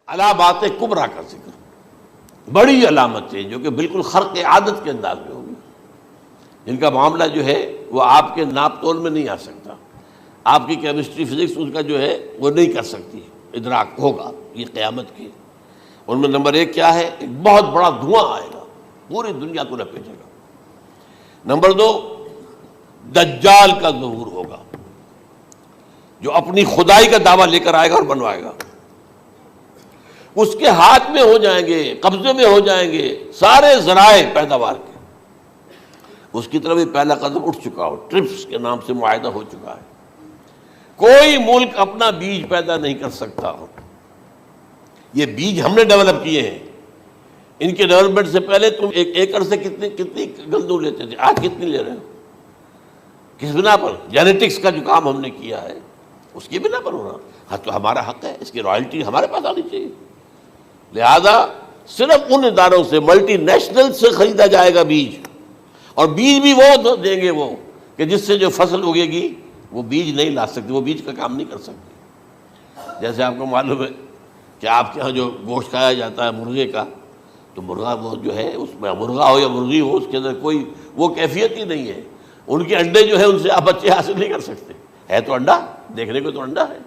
علامات کبریٰ کا ذکر، بڑی علامتیں جو کہ بالکل خرق عادت کے انداز میں ہوگی، جن کا معاملہ جو ہے وہ آپ کے ناپ تول میں نہیں آ سکتا، آپ کی کیمسٹری فزکس اس کا جو ہے وہ نہیں کر سکتی، ادراک ہوگا یہ قیامت کی۔ ان میں نمبر ایک کیا ہے؟ ایک بہت بڑا دھواں آئے گا، پوری دنیا کو لپیٹے گا۔ نمبر دو، دجال کا ظہور ہوگا، جو اپنی خدائی کا دعویٰ لے کر آئے گا اور بنوائے گا۔ اس کے ہاتھ میں ہو جائیں گے، قبضے میں ہو جائیں گے سارے ذرائع پیداوار کے۔ اس کی طرف بھی پہلا قدم اٹھ چکا ہو، ٹرپس کے نام سے معاہدہ ہو چکا ہے۔ کوئی ملک اپنا بیج پیدا نہیں کر سکتا ہو، یہ بیج ہم نے ڈیولپ کیے ہیں۔ ان کے ڈیولپمنٹ سے پہلے تم ایک ایکڑ سے کتنی گندم لیتے تھے، آج کتنی لے رہے ہو؟ کس بنا پر؟ جینیٹکس کا جو کام ہم نے کیا ہے اس کی بنا پر ہو رہا۔ ہاں تو ہمارا حق ہے، اس کی رائلٹی ہمارے پاس آنی چاہیے۔ لہذا صرف ان اداروں سے، ملٹی نیشنل سے خریدا جائے گا بیج، اور بیج بھی وہ دیں گے وہ کہ جس سے جو فصل اگے گی وہ بیج نہیں لا سکتے، وہ بیج کا کام نہیں کر سکتے۔ جیسے آپ کو معلوم ہے کہ آپ کے ہاں جو گوشت کھایا جاتا ہے مرغے کا، تو مرغا وہ جو ہے اس میں مرغا ہو یا مرغی ہو، اس کے اندر کوئی وہ کیفیت ہی نہیں ہے۔ ان کے انڈے جو ہے ان سے آپ بچے حاصل نہیں کر سکتے، ہے تو انڈا، دیکھنے کو تو انڈا ہے،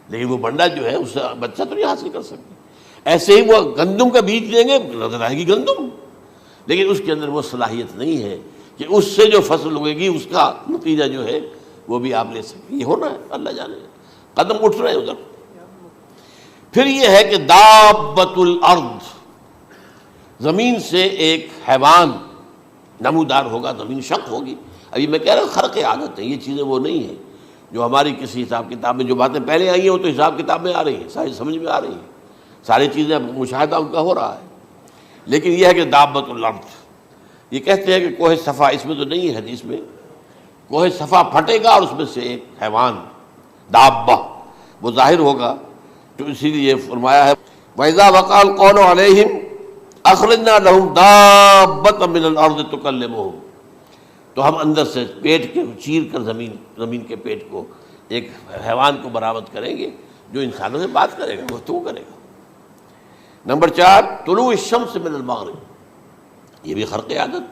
لیکن وہ بنڈا جو ہے اس سے بچہ تو نہیں حاصل کر سکتے۔ ایسے ہی وہ گندم کا بیج دیں گے، نظر آئے گی گندم، لیکن اس کے اندر وہ صلاحیت نہیں ہے کہ اس سے جو فصل اگے گی اس کا نتیجہ جو ہے وہ بھی آپ لے سکیں۔ یہ ہونا ہے، اللہ جانے، قدم اٹھ رہے ہیں ادھر۔ پھر یہ ہے کہ دابۃ الارض، زمین سے ایک حیوان نمودار ہوگا، زمین شق ہوگی۔ ابھی میں کہہ رہا ہوں خرق عادت ہے، یہ چیزیں وہ نہیں ہیں جو ہماری کسی حساب کتاب میں جو باتیں پہلے آئی ہیں وہ تو حساب کتاب میں آ رہی ہیں، ساری سمجھ میں آ رہی ہیں، ساری چیزیں مشاہدہ ان کا ہو رہا ہے۔ لیکن یہ ہے کہ دابۃ الارض، یہ کہتے ہیں کہ کوہ صفا، اس میں تو نہیں ہے حدیث میں، کوہ صفا پھٹے گا اور اس میں سے ایک حیوان دابہ وہ ظاہر ہوگا، تو اسی لیے فرمایا ہے وَإِذَا وَقَعَ الْقَوْلُ عَلَيْهِمْ أَخْرَجْنَا لَهُمْ دَابَّةً مِّنَ الْأَرْضِ تُكَلِّمُهُمْ، تو ہم اندر سے پیٹ کے چیر کر زمین کے پیٹ کو ایک حیوان کو برآمد کریں گے جو انسانوں سے بات کرے گا، گفتگو کرے گا۔ نمبر 4، طلوع الشمس من المغرب، یہ بھی خرق عادت،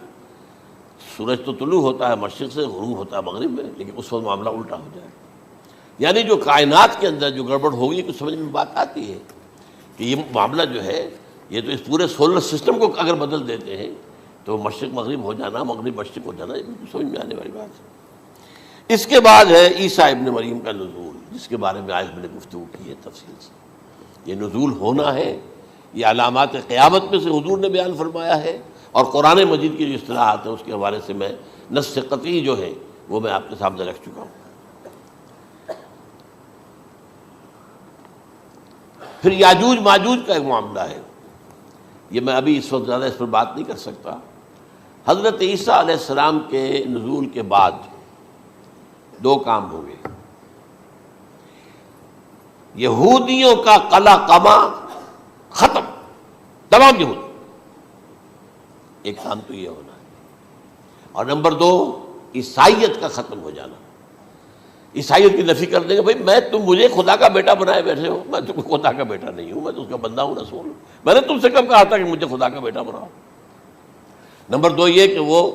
سورج تو طلوع ہوتا ہے مشرق سے، غروب ہوتا ہے مغرب میں، لیکن اس وقت معاملہ الٹا ہو جائے، یعنی جو کائنات کے اندر جو گڑبڑ ہوگی کچھ سمجھ میں بات آتی ہے کہ یہ معاملہ جو ہے، یہ تو اس پورے سولر سسٹم کو اگر بدل دیتے ہیں تو مشرق مغرب ہو جانا، مغرب مشرق ہو جانا، یہ سمجھ میں آنے والی بات ہے۔ اس کے بعد ہے عیسیٰ ابن مریم کا نزول، جس کے بارے میں آج میں نے گفتگو کی ہے تفصیل سے۔ یہ نزول ہونا ہے، یہ علامات قیامت میں سے حضور نے بیان فرمایا ہے، اور قرآن مجید کی جو اصطلاحات ہیں اس کے حوالے سے میں نص قطعی جو ہے وہ میں آپ کے سامنے رکھ چکا ہوں۔ پھر یاجوج ماجوج کا ایک معاملہ ہے، یہ میں ابھی اس وقت زیادہ اس پر بات نہیں کر سکتا۔ حضرت عیسیٰ علیہ السلام کے نزول کے بعد دو کام ہوں گے، یہودیوں کا قلع قمع ختم، تمام یہود، ایک کام تو یہ ہونا ہے، اور نمبر 2 عیسائیت کا ختم ہو جانا، عیسائیت کی نفی کر دیں گے، بھائی تم مجھے خدا کا بیٹا بنائے بیٹھے ہو، میں تم خدا کا بیٹا نہیں ہوں، میں تو اس کا بندہ ہوں، رسول ہوں، میں نے تم سے کب کہا تھا کہ مجھے خدا کا بیٹا بناؤ۔ نمبر 2 یہ کہ وہ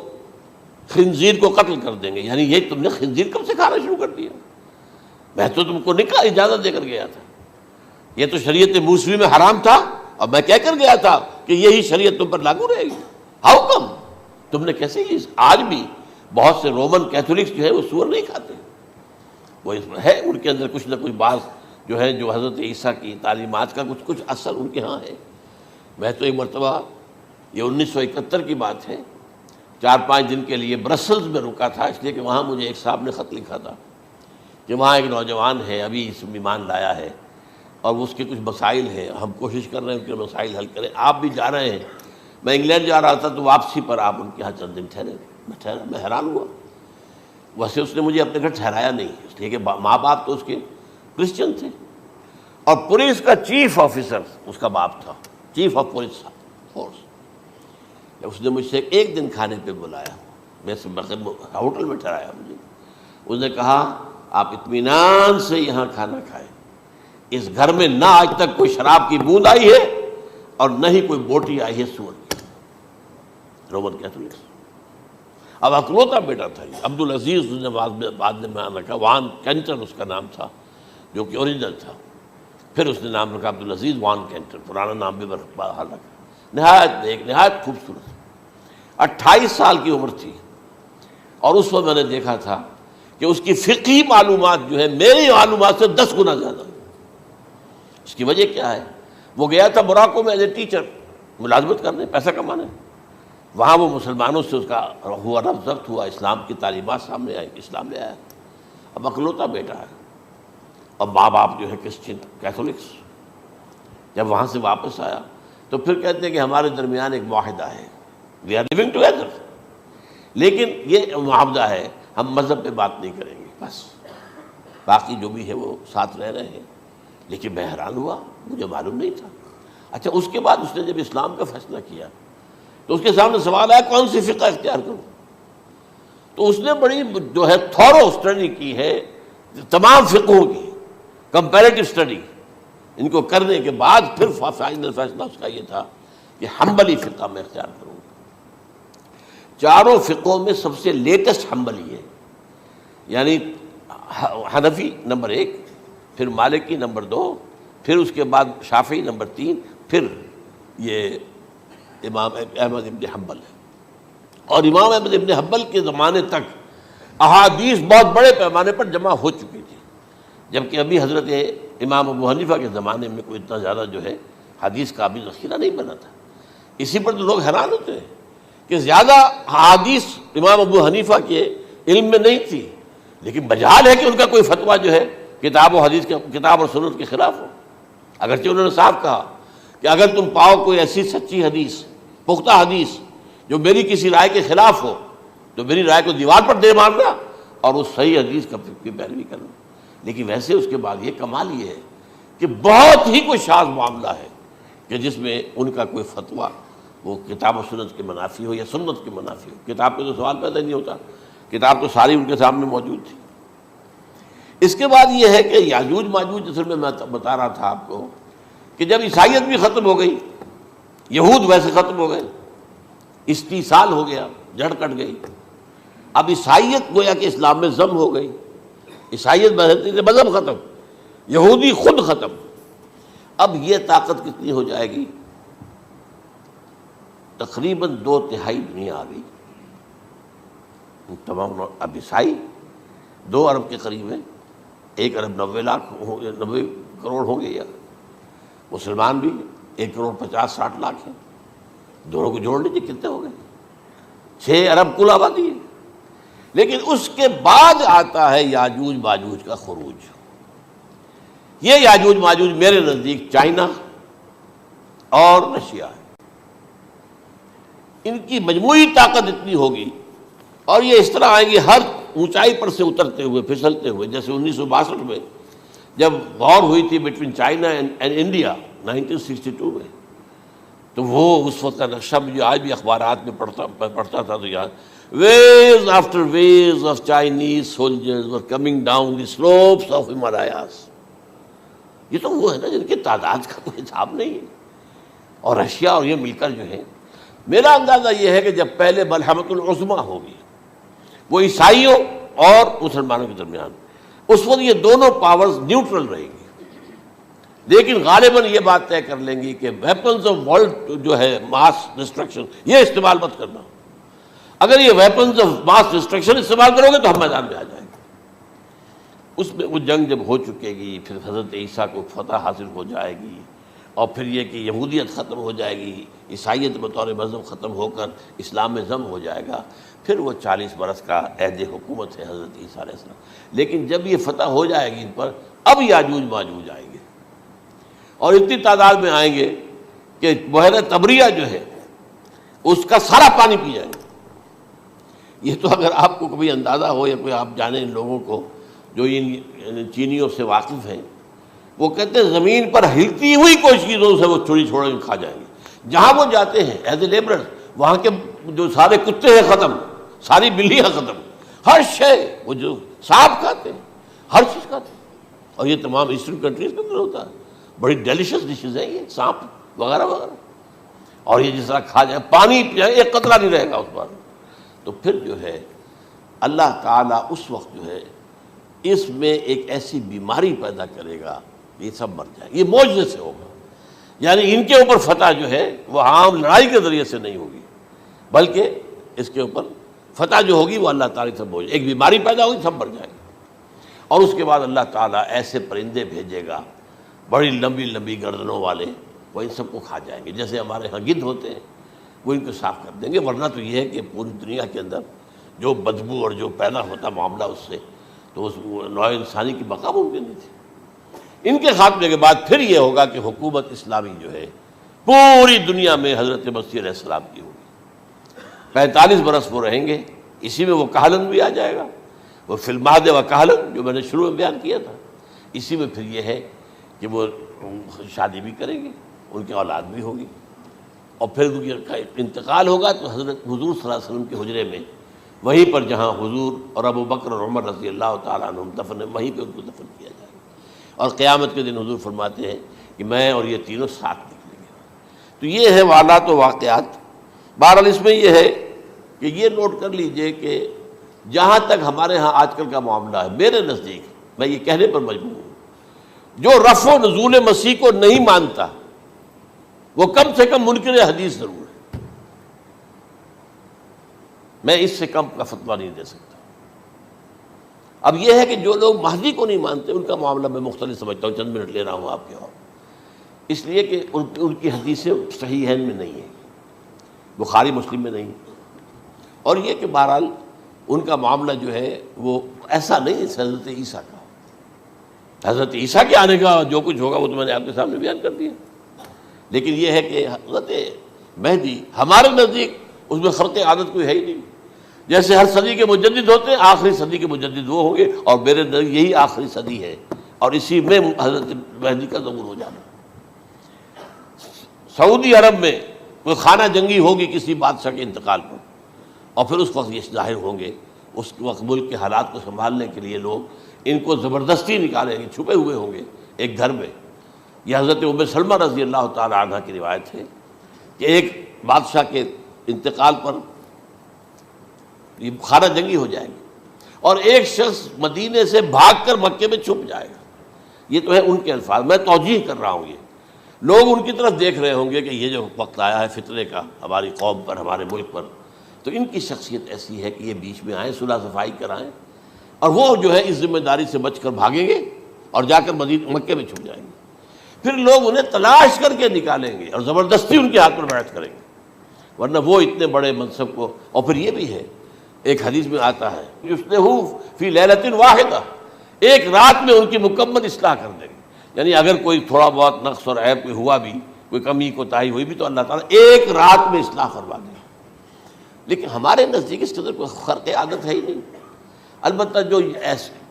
خنزیر کو قتل کر دیں گے، یعنی یہ تم نے خنزیر کب سے کھانا شروع کر دیا؟ میں تو تم کو نکاح اجازت دے کر گیا تھا، یہ تو شریعت موسوی میں حرام تھا، اور میں کہہ کر گیا تھا کہ یہی شریعت تم پر لاگو رہے گی، ہاؤ کم؟ تم نے کیسے یہ؟ آج بھی بہت سے رومن کیتھولکس جو ہے وہ سور نہیں کھاتے، وہ اس میں ہے ان کے اندر کچھ نہ کچھ بات جو ہے جو حضرت عیسیٰ کی تعلیمات کا کچھ اثر ان کے ہاں ہے۔ میں تو ایک مرتبہ، یہ 1971 کی بات ہے، 4-5 دن کے لیے برسلز میں رکا تھا، اس لیے کہ وہاں مجھے ایک صاحب نے خط لکھا تھا کہ وہاں ایک نوجوان ہے، ابھی اس ایمان لایا ہے، اور اس کے کچھ مسائل ہیں، ہم کوشش کر رہے ہیں ان کے مسائل حل کریں، آپ بھی جا رہے ہیں۔ میں انگلینڈ جا رہا تھا تو واپسی پر آپ ان کے یہاں چند دن ٹھہرے، میں حیران ہوا، ویسے اس نے مجھے اپنے گھر ٹھہرایا نہیں، اس لیے کہ ماں باپ تو اس کے کرسچن تھے، اور پولیس کا چیف آفیسر اس کا باپ تھا، چیف آف پولیس فورس۔ اس نے مجھ سے ایک دن کھانے پہ بلایا، میں سے ہوٹل میں ٹھہرایا مجھے، اس نے کہا آپ اطمینان سے یہاں کھانا کھائیں، اس گھر میں نہ آج تک کوئی شراب کی بوند آئی ہے اور نہ ہی کوئی بوٹی آئی ہے سور کی. Roman Catholics. اب اکلوتا بیٹا تھا یہ عبدالعزیز، نے بعد میں بیان رکھا، وان کینٹر اس کا نام تھا جو کہ اوریجنل تھا. پھر اس نے نام رکھا عبدالعزیز وان کینٹر، پرانا نام بھی بہرحال رکھا. نہایت خوبصورت. 28 سال کی عمر تھی اور اس وقت میں نے دیکھا تھا کہ اس کی فقہی معلومات جو ہے میری معلومات سے 10 گنا زیادہ. اس کی وجہ کیا ہے؟ وہ گیا تھا موراکو میں ایز اے ٹیچر ملازمت کرنے، پیسہ کمانے. وہاں وہ مسلمانوں سے اس کا ہوا ربط ضبط ہوا، اسلام کی تعلیمات سامنے آئی، اسلام لے آیا. اب اکلوتا بیٹا ہے اور ماں باپ جو ہے کرسچن کیتھولکس. جب وہاں سے واپس آیا تو پھر کہتے ہیں کہ ہمارے درمیان ایک معاہدہ ہے، وی آر لیونگ ٹوگیدر، لیکن یہ معاہدہ ہے ہم مذہب پہ بات نہیں کریں گے، بس باقی جو بھی ہے وہ ساتھ رہ رہے ہیں. لیکن میں حیران ہوا، مجھے معلوم نہیں تھا. اچھا اس کے بعد اس نے جب اسلام کا فیصلہ کیا تو اس کے سامنے سوال آیا کون سی فقہ اختیار کروں. تو اس نے بڑی جو ہے تھورو اسٹڈی کی ہے تمام فقہوں کی، کمپیریٹو اسٹڈی. ان کو کرنے کے بعد پھر فائنل فیصلہ اس کا یہ تھا کہ حنبلی فقہ میں اختیار کروں. چاروں فقہوں میں سب سے لیٹسٹ حنبلی ہے، یعنی حنفی نمبر 1، پھر مالکی نمبر 2، پھر اس کے بعد شافعی نمبر 3، پھر یہ امام احمد ابن حنبل ہے. اور امام احمد ابن حنبل کے زمانے تک احادیث بہت بڑے پیمانے پر جمع ہو چکی تھی، جبکہ ابھی حضرت امام ابو حنیفہ کے زمانے میں کوئی اتنا زیادہ جو ہے حدیث کا بھی ذخیرہ نہیں بنا تھا. اسی پر تو لوگ حیران ہوتے ہیں کہ زیادہ حدیث امام ابو حنیفہ کے علم میں نہیں تھی، لیکن مجال ہے کہ ان کا کوئی فتویٰ جو ہے کتاب و حدیث کے، کتاب اور سنت کے خلاف ہو. اگرچہ انہوں نے صاف کہا کہ اگر تم پاؤ کوئی ایسی سچی حدیث، پختہ حدیث جو میری کسی رائے کے خلاف ہو تو میری رائے کو دیوار پر دے مارنا اور اس صحیح حدیث کی پیروی کرنا. لیکن ویسے اس کے بعد یہ کمال یہ ہے کہ بہت ہی کوئی شاذ معاملہ ہے کہ جس میں ان کا کوئی فتویٰ وہ کتاب و سنت کے منافی ہو یا سنت کے منافی ہو. کتاب پہ تو سوال پیدا نہیں ہوتا، کتاب تو ساری ان کے سامنے موجود تھی. اس کے بعد یہ ہے کہ یاجوج ماجوج، جیسے میں بتا رہا تھا آپ کو کہ جب عیسائیت بھی ختم ہو گئی، یہود ویسے ختم ہو گئے، استیصال ہو گیا، جڑ کٹ گئی. اب عیسائیت گویا کہ اسلام میں ضم ہو گئی. عیسائیت مذہب ختم، یہودی خود ختم. اب یہ طاقت کتنی ہو جائے گی؟ تقریباً 2/3 دنیا آ گئی. تمام اب عیسائی 2 ارب کے قریب ہیں، 1 ارب 90 کروڑ ہو گئے، یا مسلمان بھی 1 کروڑ 50-60 لاکھ ہیں. دونوں کو جوڑ لیجیے کتنے ہو گئے؟ 6 ارب کل آبادی ہے. لیکن اس کے بعد آتا ہے یاجوج ماجوج کا خروج. یہ یاجوج ماجوج میرے نزدیک چائنا اور رشیا ہے. ان کی مجموعی طاقت اتنی ہوگی اور یہ اس طرح آئیں گے ہر اونچائی پر سے اترتے ہوئے، پھسلتے ہوئے. جیسے 1962 میں جب وار ہوئی تھی بٹوین چائنا اینڈ انڈیا 1962 میں، تو وہ اس وقت کا نقشہ مجھے آج بھی اخبارات میں پڑھتا تھا تو یاد، waves after waves of Chinese soldiers were coming down the slopes of Himalayas. یہ تو وہ ہے نا جن کی تعداد کا کوئی حساب نہیں ہے. اور رشیا اور یہ مل کر جو ہے، میرا اندازہ یہ ہے کہ جب پہلے ملحمۃ العظمیٰ ہوگی وہ عیسائیوں اور مسلمانوں کے درمیان، اس وقت یہ دونوں پاورز نیوٹرل رہیں گی. لیکن غالباً یہ بات طے کر لیں گی کہ ویپنز آف ورلڈ جو ہے ماس ڈسٹرکشن، یہ استعمال مت کرنا. اگر یہ ویپنز آف ماس ڈسٹرکشن استعمال کرو گے تو ہم میدان میں آ جائیں گے. اس میں وہ جنگ جب ہو چکے گی، پھر حضرت عیسیٰ کو فتح حاصل ہو جائے گی، اور پھر یہ کہ یہودیت ختم ہو جائے گی، عیسائیت بطور مذہب ختم ہو کر اسلام میں ضم ہو جائے گا. پھر وہ 40 برس کا عہد حکومت ہے حضرت عیسیٰ علیہ السلام. لیکن جب یہ فتح ہو جائے گی ان پر، اب یاجوج ماجوج آئیں گے اور اتنی تعداد میں آئیں گے کہ بحیرہ طبریہ جو ہے اس کا سارا پانی پی جائیں گے. یہ تو اگر آپ کو کبھی اندازہ ہو یا کوئی آپ جانیں ان لوگوں کو جو ان چینیوں سے واقف ہیں، وہ کہتے ہیں زمین پر ہلتی ہوئی کوئی چیزوں سے وہ چھوڑی چھوڑ کے کھا جائیں گے. جہاں وہ جاتے ہیں ایز اے لیبرر، وہاں کے جو سارے کتے ہیں ختم، ساری بلیاں ختم، ہر شے، وہ جو سانپ کھاتے ہیں، ہر چیز کھاتے ہیں. اور یہ تمام ایسٹرن کنٹریز کے اندر ہوتا ہے. بڑی ڈیلیشیس ڈشز ہیں یہ، سانپ وغیرہ وغیرہ. اور یہ جس طرح کھا جائے، پانی پئے ایک قطرہ نہیں رہے گا اس پر. تو پھر جو ہے اللہ تعالیٰ اس وقت جو ہے اس میں ایک ایسی بیماری پیدا کرے گا کہ یہ سب مر جائے. یہ معجزے سے ہوگا. یعنی ان کے اوپر فتح جو ہے وہ عام لڑائی کے ذریعے سے نہیں ہوگی، بلکہ اس کے اوپر فتح جو ہوگی وہ اللہ تعالیٰ سے بوجھ. ایک بیماری پیدا ہوگی، سب مر جائیں گے. اور اس کے بعد اللہ تعالیٰ ایسے پرندے بھیجے گا بڑی لمبی لمبی گردنوں والے، وہ ان سب کو کھا جائیں گے. جیسے ہمارے ہاں گدھ ہوتے ہیں وہ ان کو صاف کر دیں گے. ورنہ تو یہ ہے کہ پوری دنیا کے اندر جو بدبو اور جو پیدا ہوتا معاملہ اس سے، تو اس نوع انسانی کی بقا ممکن نہیں تھی. ان کے خاتمے کے بعد پھر یہ ہوگا کہ حکومت اسلامی جو ہے پوری دنیا میں حضرت مسیح علیہ السلام کی ہوگی. 45 برس وہ رہیں گے. اسی میں وہ کہلن بھی آ جائے گا، وہ فی المہد و کہلن جو میں نے شروع میں بیان کیا تھا. اسی میں پھر یہ ہے کہ وہ شادی بھی کریں گے، ان کی اولاد بھی ہوگی. اور پھر ان کا انتقال ہوگا تو حضرت حضور صلی اللہ علیہ وسلم کے حجرے میں، وہیں پر جہاں حضور اور ابو بکر اور عمر رضی اللہ تعالیٰ عنہم دفن ہیں، وہیں پہ ان کو دفن کیا جائے گا. اور قیامت کے دن حضور فرماتے ہیں کہ میں اور یہ تینوں ساتھ نکلیں گے. تو یہ ہے حالات و واقعات. بہرحال اس میں یہ ہے کہ یہ نوٹ کر لیجئے کہ جہاں تک ہمارے ہاں آج کل کا معاملہ ہے، میرے نزدیک میں یہ کہنے پر مجبور ہوں، جو رفع و نزول مسیح کو نہیں مانتا وہ کم سے کم منکر حدیث ضرور ہے. میں اس سے کم کا فتویٰ نہیں دے سکتا. اب یہ ہے کہ جو لوگ مہدی کو نہیں مانتے ان کا معاملہ میں مختلف سمجھتا ہوں. چند منٹ لے رہا ہوں آپ کے، اور اس لیے کہ ان کی حدیثیں صحیحین میں نہیں ہیں، بخاری مسلم میں نہیں. اور یہ کہ بہرحال ان کا معاملہ جو ہے وہ ایسا نہیں ہے حضرت عیسیٰ کا. حضرت عیسیٰ کے آنے کا جو کچھ ہوگا وہ تو میں نے آپ کے سامنے بیان کر دیا. لیکن یہ ہے کہ حضرت مہدی ہمارے نزدیک اس میں خرق عادت کوئی ہے ہی نہیں. جیسے ہر صدی کے مجدد ہوتے ہیں، آخری صدی کے مجدد وہ ہوں گے، اور میرے نزدیک یہی آخری صدی ہے، اور اسی میں حضرت مہدی کا ظہور ہو جانا. سعودی عرب میں کوئی خانہ جنگی ہوگی کسی بادشاہ کے انتقال پر، اور پھر اس وقت یہ ظاہر ہوں گے. اس وقت ملک کے حالات کو سنبھالنے کے لیے لوگ ان کو زبردستی نکالیں گے، چھپے ہوئے ہوں گے ایک گھر میں. یہ حضرت ام سلمہ رضی اللہ تعالی عنہ کی روایت ہے کہ ایک بادشاہ کے انتقال پر یہ خانہ جنگی ہو جائے گی، اور ایک شخص مدینے سے بھاگ کر مکے میں چھپ جائے گا. یہ تو ہے ان کے الفاظ، میں توجیہ کر رہا ہوں. یہ لوگ ان کی طرف دیکھ رہے ہوں گے کہ یہ جو وقت آیا ہے فتنے کا ہماری قوم پر، ہمارے ملک پر، تو ان کی شخصیت ایسی ہے کہ یہ بیچ میں آئیں، صلح صفائی کرائیں، اور وہ جو ہے اس ذمہ داری سے بچ کر بھاگیں گے اور جا کر مکے میں چھپ جائیں گے. پھر لوگ انہیں تلاش کر کے نکالیں گے اور زبردستی ان کے ہاتھ پر بیعت کریں گے، ورنہ وہ اتنے بڑے منصب کو. اور پھر یہ بھی ہے، ایک حدیث میں آتا ہے یصلحُ فی لیلۃ واحدہ، ایک رات میں ان کی مکمل اصلاح کر دیں گے. یعنی اگر کوئی تھوڑا بہت نقص اور عیب کوئی ہوا بھی، کوئی کمی کوتاہی ہوئی بھی، تو اللہ تعالیٰ ایک رات میں اصلاح کروا دے. لیکن ہمارے نزدیک اس قدر کوئی خرق عادت ہے ہی نہیں. البتہ جو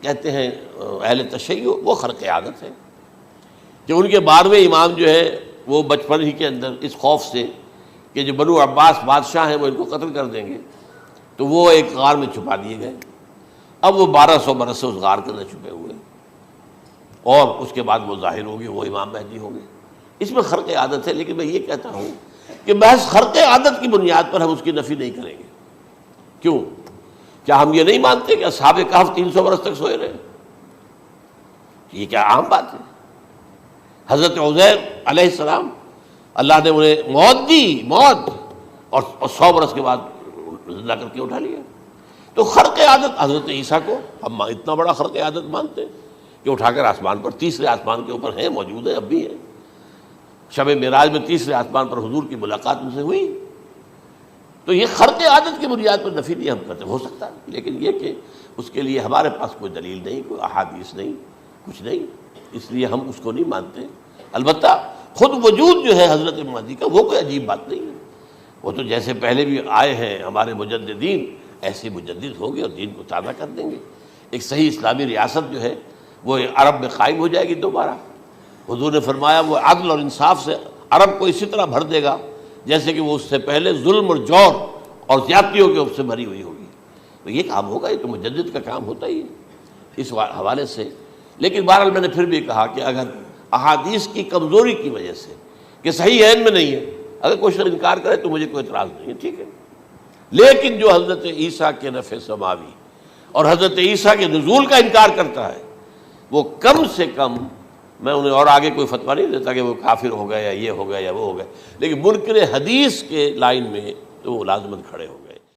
کہتے ہیں اہل تشیع، وہ خرق عادت ہے کہ ان کے 12ویں امام جو ہے وہ بچپن ہی کے اندر اس خوف سے کہ جو بنو عباس بادشاہ ہیں وہ ان کو قتل کر دیں گے، تو وہ ایک غار میں چھپا دیے گئے. اب وہ 1200 برس سے اس غار کے اندر چھپے ہوئے، اور اس کے بعد وہ ظاہر ہوں گے، وہ امام مہدی ہوں گے. اس میں خرق عادت ہے. لیکن میں یہ کہتا ہوں کہ محض خرق عادت کی بنیاد پر ہم اس کی نفی نہیں کریں گے. کیوں؟ کیا ہم یہ نہیں مانتے کہ اصحاب کہف 300 برس تک سوئے رہے؟ یہ کیا عام بات ہے؟ حضرت عزیر علیہ السلام اللہ نے انہیں موت دی، موت، اور 100 برس کے بعد زندہ کر کے اٹھا لیا. تو خرق عادت حضرت عیسیٰ کو ہم اتنا بڑا خرق عادت مانتے ہیں کہ اٹھا کر آسمان پر، تیسرے آسمان کے اوپر ہیں، موجود ہیں، اب بھی ہیں. شب معراج میں تیسرے آسمان پر حضور کی ملاقات ان سے ہوئی. تو یہ خرق عادت کی بنیاد پر نفی نہیں ہم کرتے. ہو سکتا ہے، لیکن یہ کہ اس کے لیے ہمارے پاس کوئی دلیل نہیں، کوئی احادیث نہیں، کچھ نہیں، اس لیے ہم اس کو نہیں مانتے. البتہ خود وجود جو ہے حضرت مہدی کا وہ کوئی عجیب بات نہیں ہے. وہ تو جیسے پہلے بھی آئے ہیں ہمارے مجددین، ایسے مجدد ہوں گے اور دین کو تازہ کر دیں گے. ایک صحیح اسلامی ریاست جو ہے وہ عرب میں قائم ہو جائے گی دوبارہ. حضور نے فرمایا وہ عدل اور انصاف سے عرب کو اسی طرح بھر دے گا جیسے کہ وہ اس سے پہلے ظلم اور جور اور زیادتیوں کے اوپر سے بھری ہوئی ہوگی. تو یہ کام ہوگا، یہ تو مجدد کا کام ہوتا ہی ہے. اس حوالے سے لیکن بہرحال میں نے پھر بھی کہا کہ اگر احادیث کی کمزوری کی وجہ سے کہ صحیح عین میں نہیں ہے، اگر کوئی شخص انکار کرے تو مجھے کوئی اعتراض نہیں ہے، ٹھیک ہے، لیکن جو حضرت عیسیٰ کے نفع سماوی اور حضرت عیسیٰ کے نزول کا انکار کرتا ہے وہ کم سے کم، میں انہیں اور آگے کوئی فتویٰ نہیں دیتا کہ وہ کافر ہو گئے یا یہ ہو گیا یا وہ ہو گیا، لیکن منکر حدیث کے لائن میں تو وہ لازمت کھڑے ہو۔